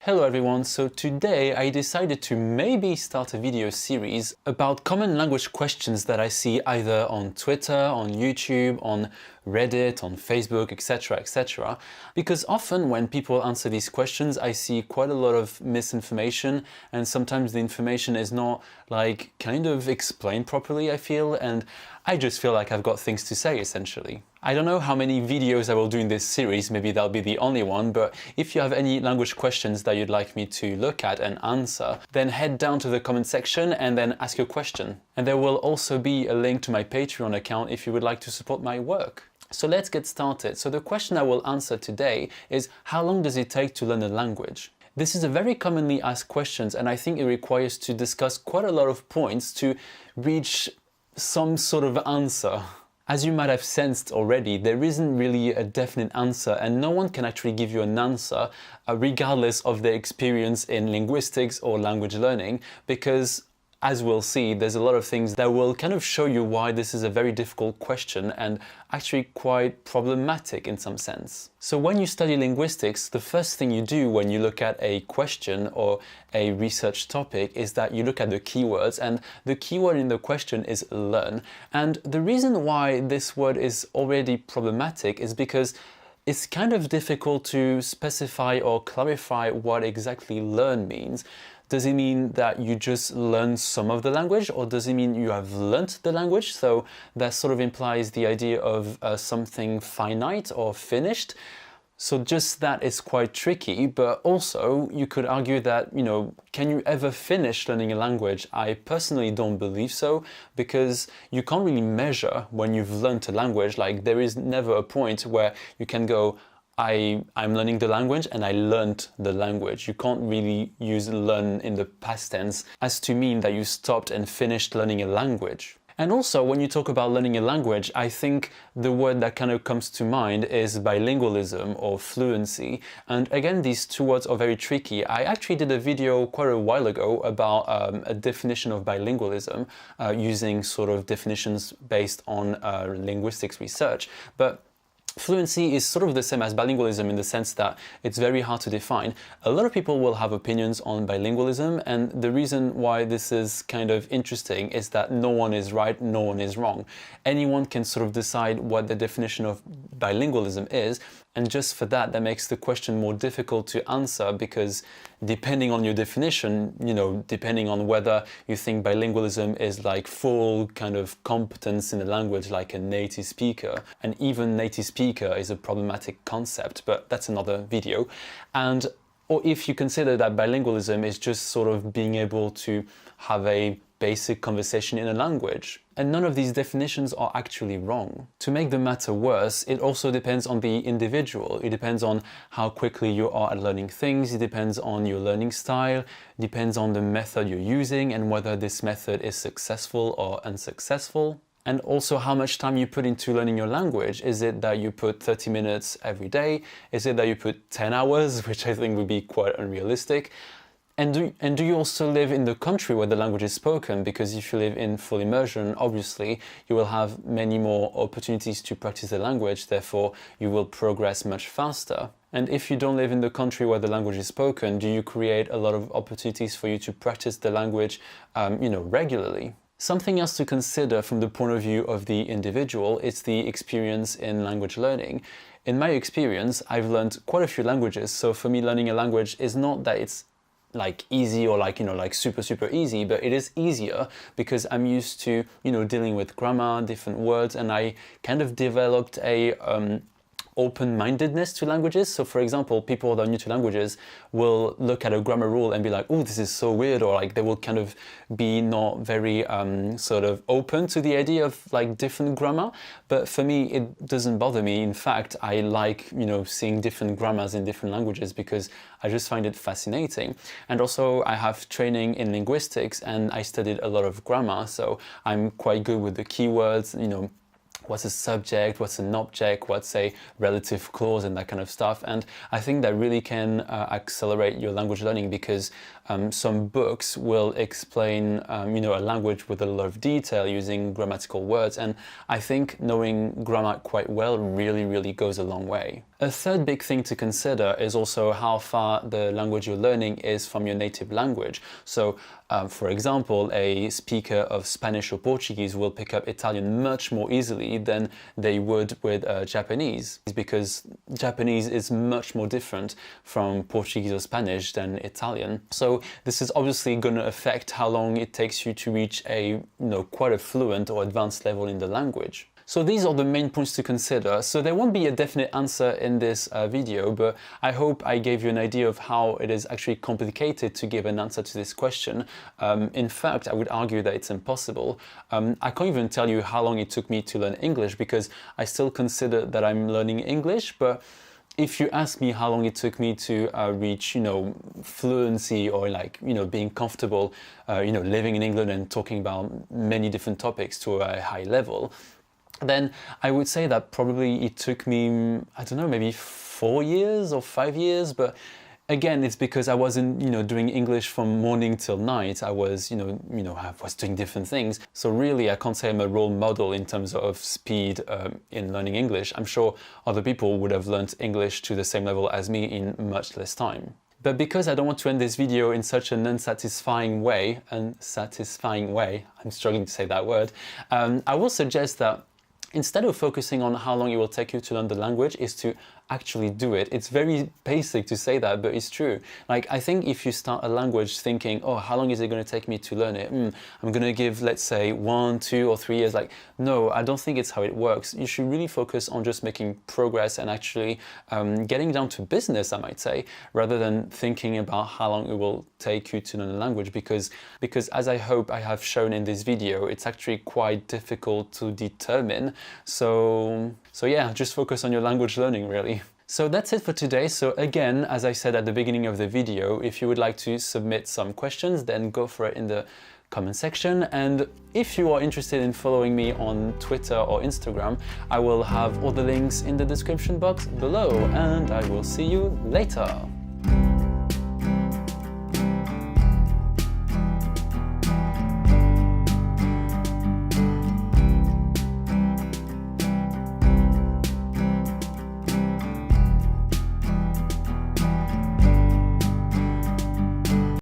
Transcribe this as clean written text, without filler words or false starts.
Hello everyone, so today I decided to maybe start a video series about common language questions that I see either on Twitter, on YouTube, on Reddit, on Facebook, etc. Because often when people answer these questions I see quite a lot of misinformation, and sometimes the information is not like kind of explained properly, I feel, and I just feel like I've got things to say essentially. I don't know how many videos I will do in this series, maybe that'll be the only one, but if you have any language questions that you'd like me to look at and answer, then head down to the comment section and then ask your question. And there will also be a link to my Patreon account if you would like to support my work. So let's get started. So the question I will answer today is, how long does it take to learn a language? This is a very commonly asked question, and I think it requires to discuss quite a lot of points to reach some sort of answer. As you might have sensed already, there isn't really a definite answer, and no one can actually give you an answer regardless of their experience in linguistics or language learning, because as we'll see, there's a lot of things that will kind of show you why this is a very difficult question and actually quite problematic in some sense. So when you study linguistics, the first thing you do when you look at a question or a research topic is that you look at the keywords, and the keyword in the question is learn. And the reason why this word is already problematic is because it's kind of difficult to specify or clarify what exactly learn means. Does it mean that you just learn some of the language, or does it mean you have learnt the language? So that sort of implies the idea of something finite or finished. So just that is quite tricky, but also you could argue that, can you ever finish learning a language? I personally don't believe so, because you can't really measure when you've learned a language. Like, there is never a point where you can go, I'm learning the language and I learned the language. You can't really use learn in the past tense as to mean that you stopped and finished learning a language. And also, when you talk about learning a language, I think the word that kind of comes to mind is bilingualism or fluency. And again, these two words are very tricky. I actually did a video quite a while ago about a definition of bilingualism using sort of definitions based on linguistics research. But fluency is sort of the same as bilingualism in the sense that it's very hard to define. A lot of people will have opinions on bilingualism, and the reason why this is kind of interesting is that no one is right, no one is wrong. Anyone can sort of decide what the definition of bilingualism is, and just for that, that makes the question more difficult to answer, because depending on your definition, depending on whether you think bilingualism is like full kind of competence in a language like a native speaker, and even native speaker is a problematic concept, but that's another video. Or if you consider that bilingualism is just sort of being able to have a basic conversation in a language. And none of these definitions are actually wrong. To make the matter worse, it also depends on the individual. It depends on how quickly you are at learning things, it depends on your learning style, it depends on the method you're using and whether this method is successful or unsuccessful. And also how much time you put into learning your language. Is it that you put 30 minutes every day? Is it that you put 10 hours, which I think would be quite unrealistic? And do you also live in the country where the language is spoken? Because if you live in full immersion, obviously, you will have many more opportunities to practice the language, therefore you will progress much faster. And if you don't live in the country where the language is spoken, do you create a lot of opportunities for you to practice the language, regularly? Something else to consider from the point of view of the individual is the experience in language learning. In my experience, I've learned quite a few languages, so for me learning a language is not that it's like easy or like super easy, but it is easier because I'm used to dealing with grammar, different words, and I kind of developed a open-mindedness to languages. So for example, people that are new to languages will look at a grammar rule and be like, oh, this is so weird, or like they will kind of be not very sort of open to the idea of like different grammar. But for me, it doesn't bother me. In fact, I like seeing different grammars in different languages because I just find it fascinating. And also I have training in linguistics and I studied a lot of grammar, so I'm quite good with the keywords, what's a subject, what's an object, what's a relative clause, and that kind of stuff. And I think that really can accelerate your language learning, because some books will explain a language with a lot of detail using grammatical words, and I think knowing grammar quite well really goes a long way. A third big thing to consider is also how far the language you're learning is from your native language. So for example, a speaker of Spanish or Portuguese will pick up Italian much more easily than they would with Japanese, because Japanese is much more different from Portuguese or Spanish than Italian. So this is obviously going to affect how long it takes you to reach a quite a fluent or advanced level in the language. So these are the main points to consider. So there won't be a definite answer in this video, but I hope I gave you an idea of how it is actually complicated to give an answer to this question. In fact, I would argue that it's impossible. I can't even tell you how long it took me to learn English, because I still consider that I'm learning English, but if you ask me how long it took me to reach, fluency, or being comfortable, living in England and talking about many different topics to a high level, then I would say that probably it took me, I don't know, maybe 4 years or 5 years. But again, it's because I wasn't, doing English from morning till night. I was, I was doing different things. So really, I can't say I'm a role model in terms of speed in learning English. I'm sure other people would have learned English to the same level as me in much less time. But because I don't want to end this video in such an unsatisfying way, I'm struggling to say that word, I will suggest that instead of focusing on how long it will take you to learn the language, is to actually do it. It's very basic to say that, but it's true. Like, I think if you start a language thinking, oh, how long is it going to take me to learn it? I'm going to give, let's say, 1, 2, or 3 years. Like, no, I don't think it's how it works. You should really focus on just making progress and actually getting down to business, I might say, rather than thinking about how long it will take you to learn a language, because as I hope I have shown in this video, it's actually quite difficult to determine. So yeah, just focus on your language learning, really. So that's it for today. So again, as I said at the beginning of the video, if you would like to submit some questions, then go for it in the comment section. And if you are interested in following me on Twitter or Instagram, I will have all the links in the description box below, and I will see you later.